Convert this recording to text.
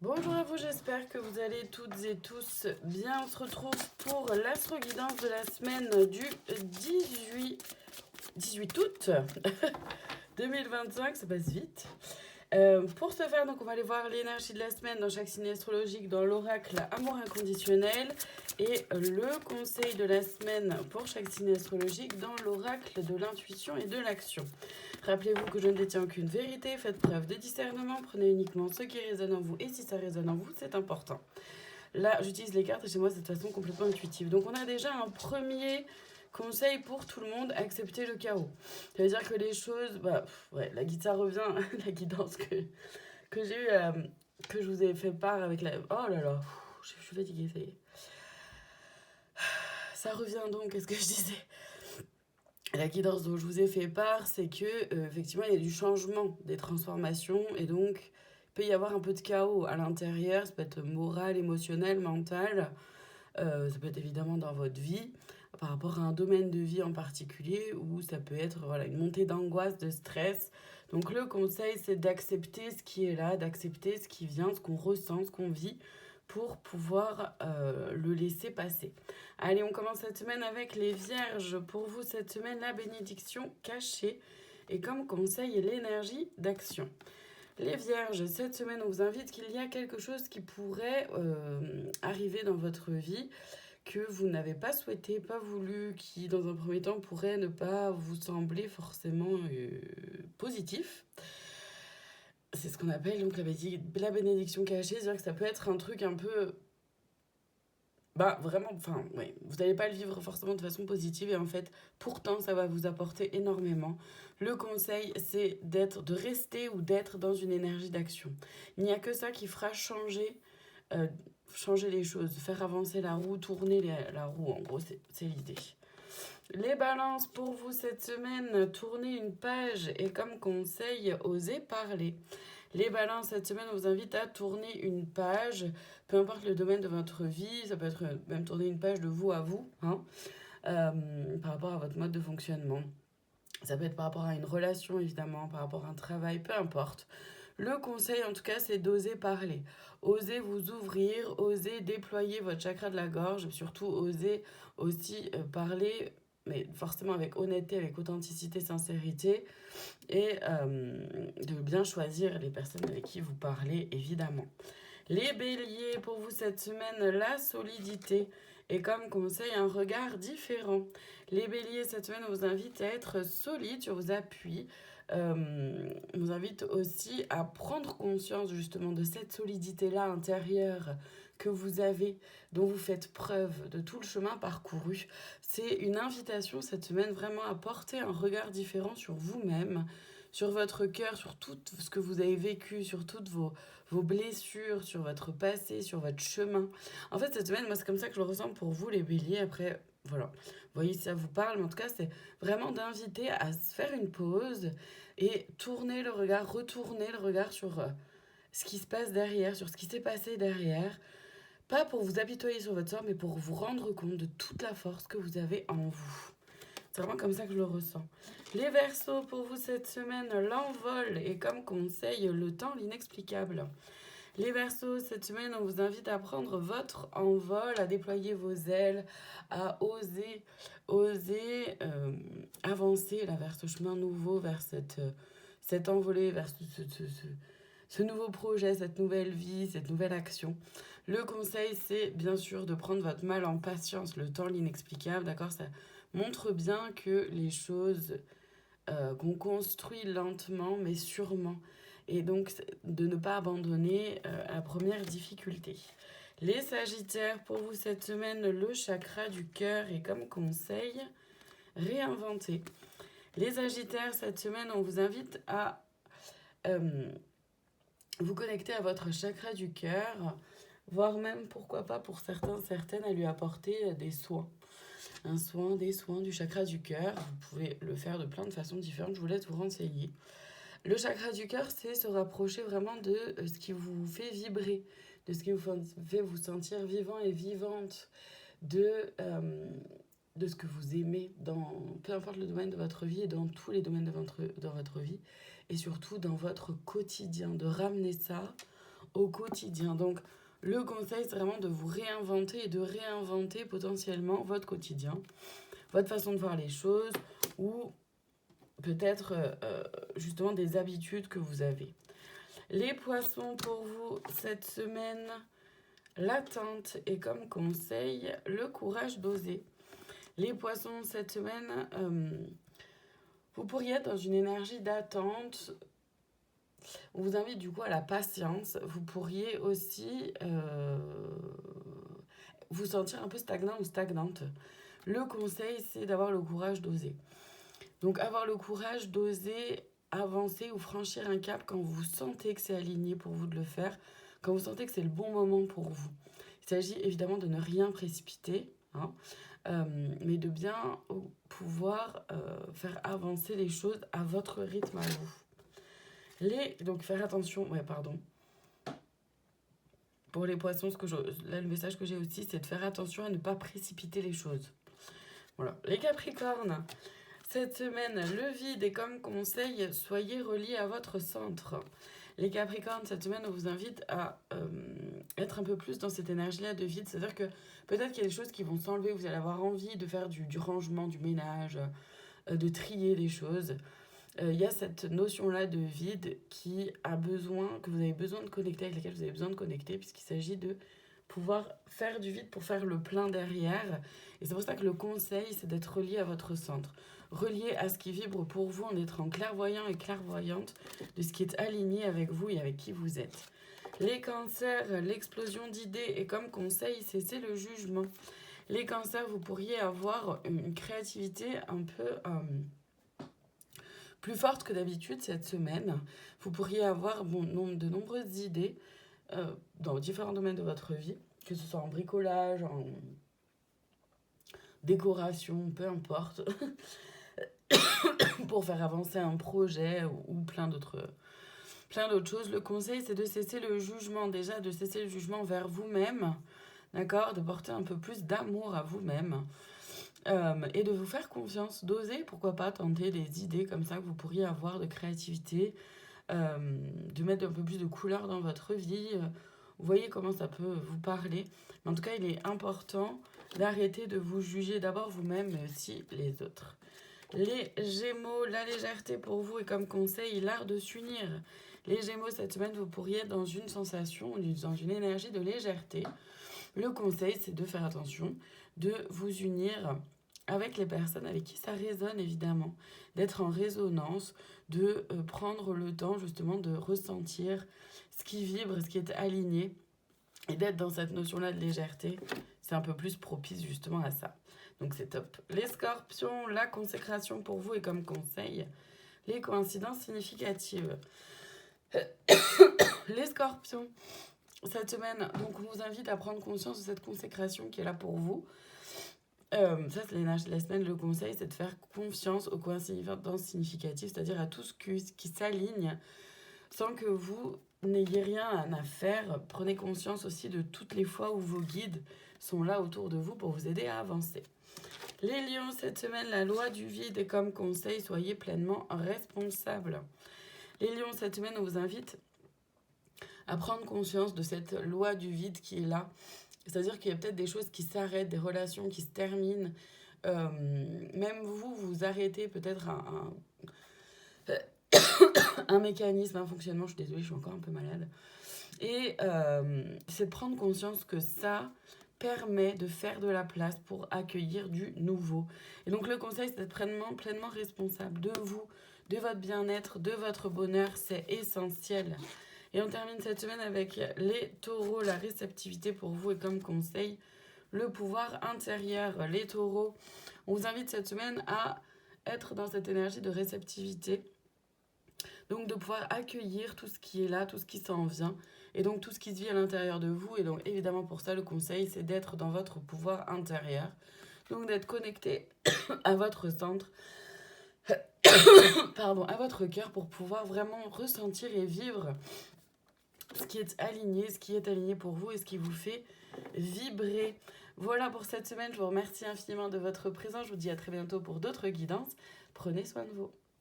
Bonjour à vous, j'espère que vous allez toutes et tous bien. On se retrouve pour l'astro-guidance de la semaine du 18 août 2025, ça passe vite. Pour ce faire, donc, on va aller voir l'énergie de la semaine dans chaque signe astrologique dans l'oracle Amour inconditionnel et le conseil de la semaine pour chaque signe astrologique dans l'oracle de l'intuition et de l'action. Rappelez-vous que je ne détiens aucune vérité, faites preuve de discernement, prenez uniquement ce qui résonne en vous et si ça résonne en vous, c'est important. Là, j'utilise les cartes chez moi de cette façon complètement intuitive. Donc on a déjà un premier conseil pour tout le monde, accepter le chaos. Ça veut dire que les choses, la guitare revient, la guidance que j'ai eu, que je vous ai fait part avec la... Oh là là, je suis fatiguée, ça y est. Ça revient donc, qu'est-ce que je disais? La guidance dont je vous ai fait part, c'est que effectivement il y a du changement, des transformations, et donc il peut y avoir un peu de chaos à l'intérieur. Ça peut être moral, émotionnel, mental. Ça peut être évidemment dans votre vie, par rapport à un domaine de vie en particulier, ou ça peut être voilà, une montée d'angoisse, de stress. Donc le conseil, c'est d'accepter ce qui est là, d'accepter ce qui vient, ce qu'on ressent, ce qu'on vit, pour pouvoir le laisser passer. Allez, on commence cette semaine avec les vierges. Pour vous, cette semaine, la bénédiction cachée. Et comme conseil, l'énergie d'action. Les vierges, cette semaine, on vous invite qu'il y a quelque chose qui pourrait arriver dans votre vie que vous n'avez pas souhaité, pas voulu, qui dans un premier temps pourrait ne pas vous sembler forcément positif. C'est ce qu'on appelle donc la bénédiction cachée, c'est-à-dire que ça peut être un truc un peu... vraiment, enfin, ouais, vous n'allez pas le vivre forcément de façon positive et en fait, pourtant, ça va vous apporter énormément. Le conseil, c'est de rester ou d'être dans une énergie d'action. Il n'y a que ça qui fera euh, changer les choses, faire avancer la roue, tourner la roue, en gros, c'est l'idée. Les balances pour vous cette semaine, tournez une page et comme conseil, osez parler. Les balances cette semaine, on vous invite à tourner une page, peu importe le domaine de votre vie, ça peut être même tourner une page de vous à vous, hein, par rapport à votre mode de fonctionnement. Ça peut être par rapport à une relation, évidemment, par rapport à un travail, peu importe. Le conseil, en tout cas, c'est d'oser parler. Oser vous ouvrir, oser déployer votre chakra de la gorge, surtout oser aussi parler, mais forcément avec honnêteté, avec authenticité, sincérité, et de bien choisir les personnes avec qui vous parlez, évidemment. Les béliers, pour vous cette semaine, la solidité et comme conseil un regard différent. Les béliers, cette semaine, on vous invite à être solide sur vos appuis. On vous invite aussi à prendre conscience justement de cette solidité-là intérieure que vous avez, dont vous faites preuve de tout le chemin parcouru. C'est une invitation cette semaine vraiment à porter un regard différent sur vous-même, sur votre cœur, sur tout ce que vous avez vécu, sur toutes vos blessures, sur votre passé, sur votre chemin. En fait, cette semaine, moi, c'est comme ça que je le ressens pour vous, les béliers. Après, voilà, vous voyez si ça vous parle, mais en tout cas, c'est vraiment d'inviter à se faire une pause et tourner le regard, retourner le regard sur ce qui se passe derrière, sur ce qui s'est passé derrière. Pas pour vous apitoyer sur votre sort, mais pour vous rendre compte de toute la force que vous avez en vous. C'est vraiment comme ça que je le ressens. Les Verseaux, pour vous cette semaine, l'envol et comme conseil, le temps, l'inexplicable. Les Verseaux, cette semaine, on vous invite à prendre votre envol, à déployer vos ailes, à oser avancer là, vers ce chemin nouveau, vers cette envolée, vers ce nouveau projet, cette nouvelle vie, cette nouvelle action. Le conseil, c'est bien sûr de prendre votre mal en patience, le temps, l'inexplicable, d'accord? Ça montre bien que les choses qu'on construit lentement mais sûrement. Et donc de ne pas abandonner à la première difficulté. Les Sagittaires, pour vous cette semaine, le chakra du cœur est comme conseil, réinventer. Les Sagittaires, cette semaine, on vous invite à vous connecter à votre chakra du cœur, voire même, pourquoi pas, pour certains, certaines, à lui apporter des soins. Des soins du chakra du cœur. Vous pouvez le faire de plein de façons différentes, je vous laisse vous renseigner. Le chakra du cœur, c'est se rapprocher vraiment de ce qui vous fait vibrer, de ce qui vous fait vous sentir vivant et vivante, de ce que vous aimez dans peu importe le domaine de votre vie et dans tous les domaines de votre vie et surtout dans votre quotidien, de ramener ça au quotidien. Donc, le conseil, c'est vraiment de vous réinventer et de réinventer potentiellement votre quotidien, votre façon de voir les choses ou peut-être justement des habitudes que vous avez. Les poissons, pour vous, cette semaine, l'attente et comme conseil, le courage d'oser. Les poissons, cette semaine, vous pourriez être dans une énergie d'attente. On vous invite du coup à la patience. Vous pourriez aussi vous sentir un peu stagnant ou stagnante. Le conseil, c'est d'avoir le courage d'oser. Donc avoir le courage d'oser avancer ou franchir un cap quand vous sentez que c'est aligné pour vous de le faire, quand vous sentez que c'est le bon moment pour vous. Il s'agit évidemment de ne rien précipiter, hein, mais de bien pouvoir faire avancer les choses à votre rythme à vous. Donc faire attention, pour les poissons, là, le message que j'ai aussi, c'est de faire attention à ne pas précipiter les choses. Voilà. Les Capricornes, cette semaine, le vide est comme conseil, soyez reliés à votre centre. Les Capricornes, cette semaine, on vous invite à être un peu plus dans cette énergie-là de vide. C'est-à-dire que peut-être qu'il y a des choses qui vont s'enlever, vous allez avoir envie de faire du rangement, du ménage, de trier des choses. Il y a cette notion-là de vide que vous avez besoin de connecter, avec laquelle vous avez besoin de connecter, puisqu'il s'agit de pouvoir faire du vide pour faire le plein derrière. Et c'est pour ça que le conseil, c'est d'être relié à votre centre. Relié à ce qui vibre pour vous en étant clairvoyant et clairvoyante de ce qui est aligné avec vous et avec qui vous êtes. Les cancers, l'explosion d'idées et comme conseil, cessez le jugement. Les cancers, vous pourriez avoir une créativité un peu plus forte que d'habitude cette semaine. Vous pourriez avoir de nombreuses idées dans différents domaines de votre vie, que ce soit en bricolage, en décoration, peu importe, pour faire avancer un projet ou plein d'autres choses. Le conseil, c'est de cesser le jugement, déjà de cesser le jugement vers vous-même, d'accord, de porter un peu plus d'amour à vous-même. Et de vous faire confiance, d'oser, pourquoi pas, tenter des idées comme ça que vous pourriez avoir de créativité, de mettre un peu plus de couleur dans votre vie. Vous voyez comment ça peut vous parler. Mais en tout cas, il est important d'arrêter de vous juger d'abord vous-même, mais aussi les autres. Les Gémeaux, la légèreté pour vous est comme conseil l'art de s'unir. Les Gémeaux, cette semaine, vous pourriez être dans une sensation, dans une énergie de légèreté. Le conseil, c'est de faire attention, de vous unir avec les personnes avec qui ça résonne évidemment, d'être en résonance, de prendre le temps justement de ressentir ce qui vibre, ce qui est aligné et d'être dans cette notion-là de légèreté. C'est un peu plus propice justement à ça. Donc c'est top. Les Scorpions, la consécration pour vous est comme conseil les coïncidences significatives. Les Scorpions, cette semaine, donc on vous invite à prendre conscience de cette consécration qui est là pour vous. Ça, c'est l'énergie de la semaine. Le conseil, c'est de faire confiance aux coïncidences significatives, c'est-à-dire à tout ce qui s'aligne sans que vous n'ayez rien à faire. Prenez conscience aussi de toutes les fois où vos guides sont là autour de vous pour vous aider à avancer. Les lions, cette semaine, la loi du vide est comme conseil, soyez pleinement responsables. Les lions, cette semaine, on vous invite à prendre conscience de cette loi du vide qui est là. C'est-à-dire qu'il y a peut-être des choses qui s'arrêtent, des relations qui se terminent. Même vous arrêtez peut-être un mécanisme, un fonctionnement. Je suis désolée, je suis encore un peu malade. Et c'est de prendre conscience que ça permet de faire de la place pour accueillir du nouveau. Et donc le conseil, c'est d'être pleinement responsable de vous, de votre bien-être, de votre bonheur. C'est essentiel. Et on termine cette semaine avec les taureaux, la réceptivité pour vous et comme conseil, le pouvoir intérieur. Les taureaux, on vous invite cette semaine à être dans cette énergie de réceptivité. Donc de pouvoir accueillir tout ce qui est là, tout ce qui s'en vient. Et donc tout ce qui se vit à l'intérieur de vous. Et donc évidemment pour ça, le conseil, c'est d'être dans votre pouvoir intérieur. Donc d'être connecté à votre centre. À votre cœur pour pouvoir vraiment ressentir et vivre ce qui est aligné pour vous et ce qui vous fait vibrer. Voilà pour cette semaine, je vous remercie infiniment de votre présence. Je vous dis à très bientôt pour d'autres guidances. Prenez soin de vous.